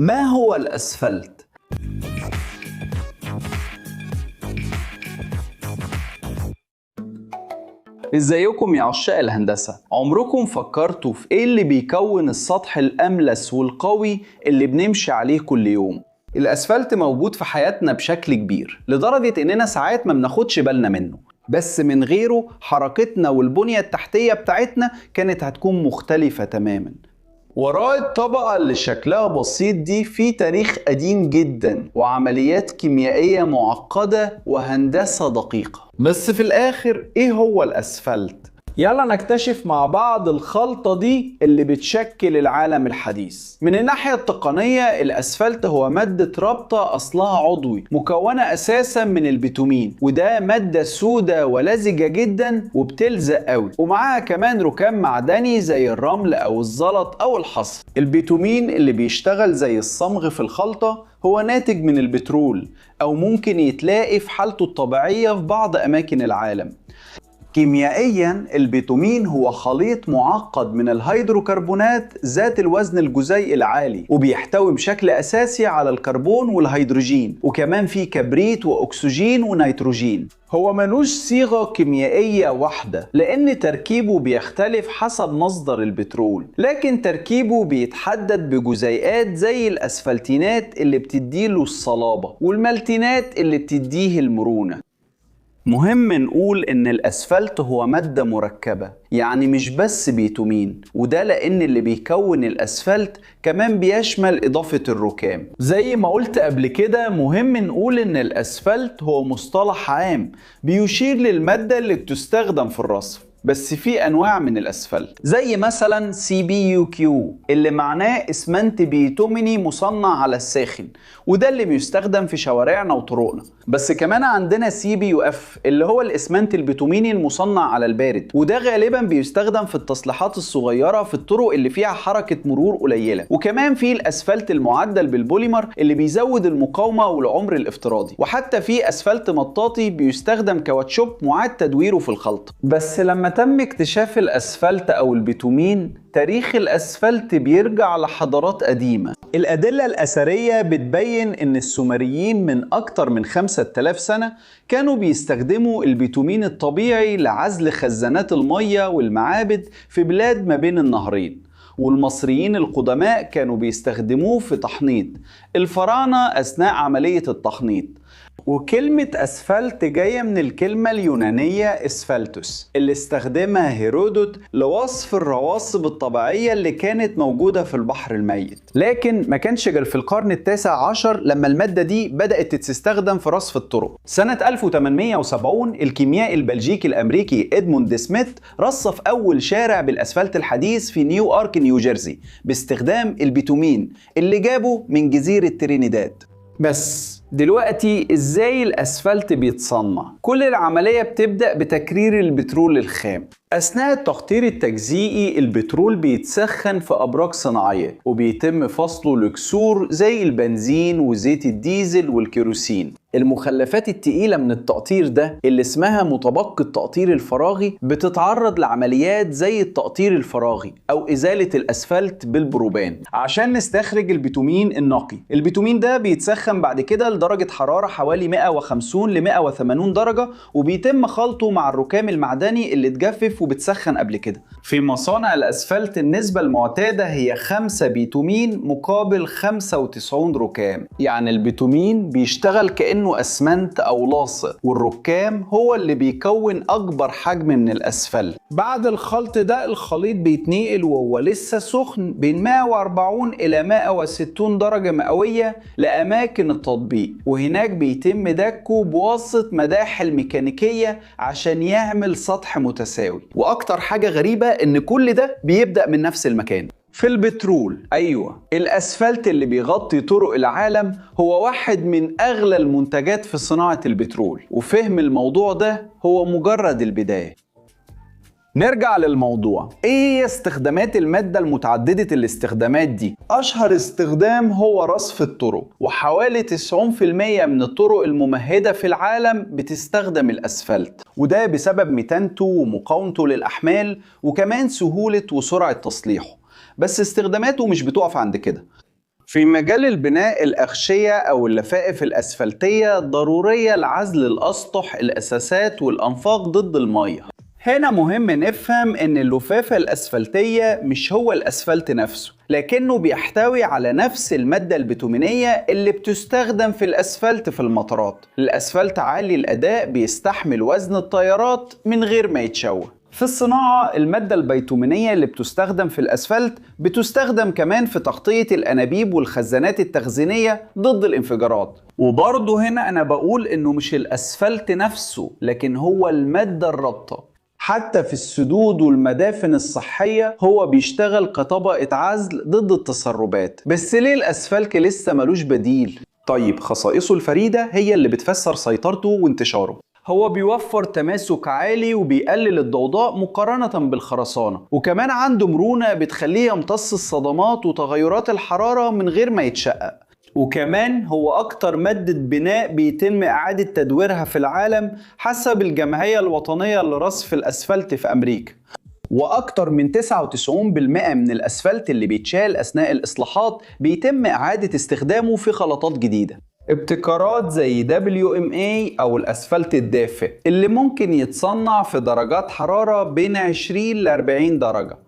ما هو الأسفلت؟ ازيكم يا عشاق الهندسة؟ عمركم فكرتوا في ايه اللي بيكون السطح الأملس والقوي اللي بنمشي عليه كل يوم؟ الأسفلت موجود في حياتنا بشكل كبير لدرجة إننا ساعات ما بناخدش بالنا منه، بس من غيره حركتنا والبنية التحتية بتاعتنا كانت هتكون مختلفة تماما. وراء الطبقة اللي شكلها بسيط دي في تاريخ قديم جدا وعمليات كيميائية معقدة وهندسة دقيقة. بس في الآخر إيه هو الأسفلت؟ يلا نكتشف مع بعض الخلطة دي اللي بتشكل العالم الحديث. من الناحية التقنية الأسفلت هو مادة رابطة أصلها عضوي مكونة أساسا من البيتومين، وده مادة سودة ولزجة جدا وبتلزق قوي، ومعاها كمان ركام معدني زي الرمل أو الزلط أو الحصى. البيتومين اللي بيشتغل زي الصمغ في الخلطة هو ناتج من البترول، أو ممكن يتلاقي في حالته الطبيعية في بعض أماكن العالم. كيميائيا البيتومين هو خليط معقد من الهيدروكربونات ذات الوزن الجزيئي العالي، وبيحتوي بشكل أساسي على الكربون والهيدروجين، وكمان فيه كبريت وأكسجين ونيتروجين. هو ملوش صيغة كيميائية واحدة لأن تركيبه بيختلف حسب مصدر البترول، لكن تركيبه بيتحدد بجزيئات زي الأسفلتينات اللي بتديله الصلابة والمالتينات اللي بتديه المرونة. مهم نقول إن الأسفلت هو مادة مركبة، يعني مش بس بيتومين، وده لأن اللي بيكون الأسفلت كمان بيشمل إضافة الركام. زي ما قلت قبل كده مهم نقول إن الأسفلت هو مصطلح عام بيشير للمادة اللي بتستخدم في الرصف، بس في انواع من الاسفلت زي مثلا CBUQ اللي معناه اسمنت بيتوميني مصنع على الساخن، وده اللي بيستخدم في شوارعنا وطرقنا. بس كمان عندنا CBUF اللي هو الاسمنت البيتوميني المصنع على البارد، وده غالبا بيستخدم في التصليحات الصغيرة في الطرق اللي فيها حركة مرور قليلة. وكمان في الاسفلت المعدل بالبوليمر اللي بيزود المقاومة والعمر الافتراضي، وحتى في اسفلت مطاطي بيستخدم كاوتشوب معاد تدويره في الخلطة. بس لما تم اكتشاف الأسفلت أو البيتومين، تاريخ الأسفلت بيرجع لحضارات قديمة. الأدلة الأثرية بتبين إن السومريين من أكتر من 5000 سنة كانوا بيستخدموا البيتومين الطبيعي لعزل خزانات المية والمعابد في بلاد ما بين النهرين، والمصريين القدماء كانوا بيستخدموه في تحنيط الفراعنة أثناء عملية التحنيط. وكلمة أسفلت جاية من الكلمة اليونانية إسفلتوس اللي استخدمها هيرودوت لوصف الرواسب الطبيعية اللي كانت موجودة في البحر الميت، لكن ما كانش غير في القرن التاسع عشر لما المادة دي بدأت تستخدم في رصف الطرق. سنة 1870 الكيميائي البلجيكي الأمريكي إدموند سميث رصف أول شارع بالأسفلت الحديث في نيويورك نيوجيرسي باستخدام البيتومين اللي جابه من جزيرة ترينيداد. بس دلوقتي ازاي الاسفلت بيتصنع؟ كل العملية بتبدأ بتكرير البترول الخام. اثناء التقطير التجزيئي البترول بيتسخن في ابراج صناعية وبيتم فصله لكسور زي البنزين وزيت الديزل والكيروسين. المخلفات التقيلة من التقطير ده اللي اسمها متبقي التقطير الفراغي بتتعرض لعمليات زي التقطير الفراغي أو إزالة الأسفلت بالبروبان عشان نستخرج البيتومين النقي. البيتومين ده بيتسخن بعد كده لدرجة حرارة حوالي 150 ل 180 درجة، وبيتم خلطه مع الركام المعدني اللي اتجفف وبتسخن قبل كده. في مصانع الأسفلت النسبة المعتادة هي 5 بيتومين مقابل 95 ركام، يعني البيتومين بيشتغل كأنه أسمنت أو لاصق، والركام هو اللي بيكون أكبر حجم من الأسفلت. بعد الخلط ده الخليط بيتنقل وهو لسه سخن بين 140 إلى 160 درجة مئوية لأماكن التطبيق، وهناك بيتم دكه بواسطة مداخل ميكانيكية عشان يعمل سطح متساوي. وأكتر حاجة غريبة إن كل ده بيبدأ من نفس المكان، في البترول. أيوة، الأسفلت اللي بيغطي طرق العالم هو واحد من أغلى المنتجات في صناعة البترول، وفهم الموضوع ده هو مجرد البداية. نرجع للموضوع، ايه استخدامات المادة المتعددة الاستخدامات دي؟ اشهر استخدام هو رصف الطرق، وحوالي 90% من الطرق الممهدة في العالم بتستخدم الاسفلت، وده بسبب متانته ومقاومته للاحمال وكمان سهولة وسرعة تصليحه. بس استخداماته مش بتقف عند كده. في مجال البناء، الأغشية أو اللفائف الأسفلتية ضرورية لعزل الأسطح، الأساسات والأنفاق ضد المية. هنا مهم نفهم إن اللفافة الأسفلتية مش هو الأسفلت نفسه، لكنه بيحتوي على نفس المادة البيتومينية اللي بتستخدم في الأسفلت في المطارات. الأسفلت عالي الأداء بيستحمل وزن التيارات من غير ما يتشوه. في الصناعة، المادة البيتومينية اللي بتستخدم في الأسفلت بتستخدم كمان في تغطية الأنابيب والخزانات التخزينية ضد الانفجارات. وبرضه هنا أنا بقول إنه مش الأسفلت نفسه، لكن هو المادة الرابطة. حتى في السدود والمدافن الصحية هو بيشتغل كطبقة عزل ضد التسربات. بس ليه الأسفلت لسه ملوش بديل؟ طيب، خصائصه الفريدة هي اللي بتفسر سيطرته وانتشاره. هو بيوفر تماسك عالي وبيقلل الضوضاء مقارنة بالخرسانة، وكمان عنده مرونة بتخليه يمتص الصدمات وتغيرات الحرارة من غير ما يتشقق. وكمان هو أكتر مادة بناء بيتم إعادة تدويرها في العالم حسب الجمعية الوطنية لرصف الأسفلت في أمريكا. وأكتر من 99% من الأسفلت اللي بيتشال أثناء الإصلاحات بيتم إعادة استخدامه في خلطات جديدة. ابتكارات زي WMA أو الأسفلت الدافئ اللي ممكن يتصنع في درجات حرارة بين 20 ل 40 درجة،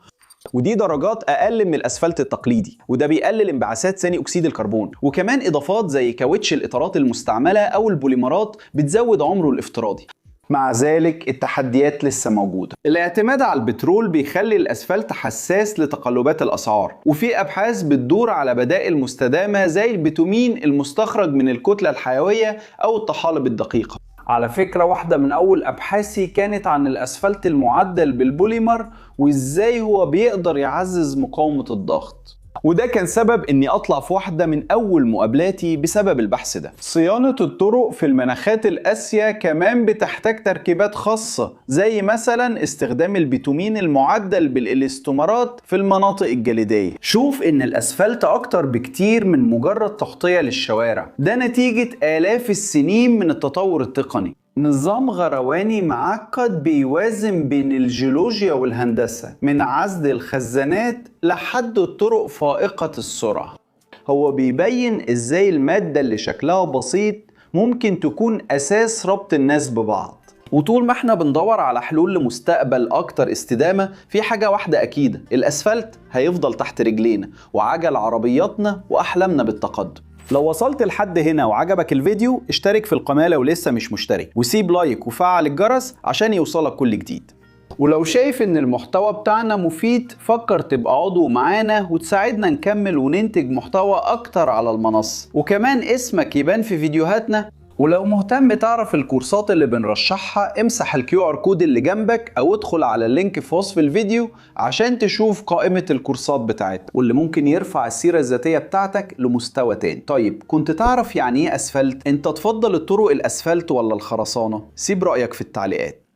ودي درجات أقل من الأسفلت التقليدي، وده بيقلل انبعاثات ثاني أكسيد الكربون. وكمان إضافات زي كاوتش الإطارات المستعملة أو البوليمرات بتزود عمره الافتراضي. مع ذلك التحديات لسه موجودة. الاعتماد على البترول بيخلي الأسفلت حساس لتقلبات الأسعار، وفي أبحاث بتدور على بدائل مستدامة زي البيتومين المستخرج من الكتلة الحيوية أو الطحالب الدقيقة. على فكرة، واحدة من أول أبحاثي كانت عن الأسفلت المعدل بالبوليمر وإزاي هو بيقدر يعزز مقاومة الضغط، وده كان سبب اني اطلع في واحدة من اول مقابلاتي بسبب البحث ده. صيانة الطرق في المناخات القاسية كمان بتحتاج تركيبات خاصة، زي مثلا استخدام البيتومين المعدل بالالاستمرات في المناطق الجليدية. شوف ان الاسفلت اكتر بكتير من مجرد تغطية للشوارع، ده نتيجة آلاف السنين من التطور التقني. نظام غرواني معقد بيوازن بين الجيولوجيا والهندسة، من عزل الخزانات لحد الطرق فائقة السرعة. هو بيبين ازاي المادة اللي شكلها بسيط ممكن تكون أساس ربط الناس ببعض. وطول ما احنا بندور على حلول لمستقبل أكتر استدامة، في حاجة واحدة أكيدة: الأسفلت هيفضل تحت رجلينا وعجل عربياتنا وأحلامنا بالتقدم. لو وصلت لحد هنا وعجبك الفيديو، اشترك في القناة لو لسه مش مشترك، وسيب لايك وفعل الجرس عشان يوصلك كل جديد. ولو شايف ان المحتوى بتاعنا مفيد، فكر تبقى عضو معانا وتساعدنا نكمل وننتج محتوى اكتر على المنصة، وكمان اسمك يبان في فيديوهاتنا. ولو مهتم تعرف الكورسات اللي بنرشحها، امسح الQR كود اللي جنبك او ادخل على اللينك في وصف الفيديو عشان تشوف قائمة الكورسات بتاعتنا، واللي ممكن يرفع السيرة الذاتية بتاعتك لمستوى تاني. طيب، كنت تعرف يعني ايه اسفلت؟ انت تفضل الطرق الاسفلت ولا الخرسانة؟ سيب رأيك في التعليقات.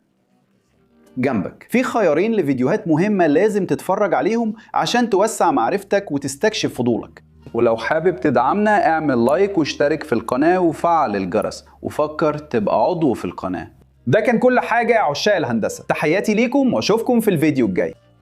جنبك في خيارين لفيديوهات مهمة لازم تتفرج عليهم عشان توسع معرفتك وتستكشف فضولك. ولو حابب تدعمنا، اعمل لايك واشترك في القناة وفعل الجرس، وفكر تبقى عضو في القناة. ده كان كل حاجة يا عشاق الهندسة. تحياتي ليكم واشوفكم في الفيديو الجاي.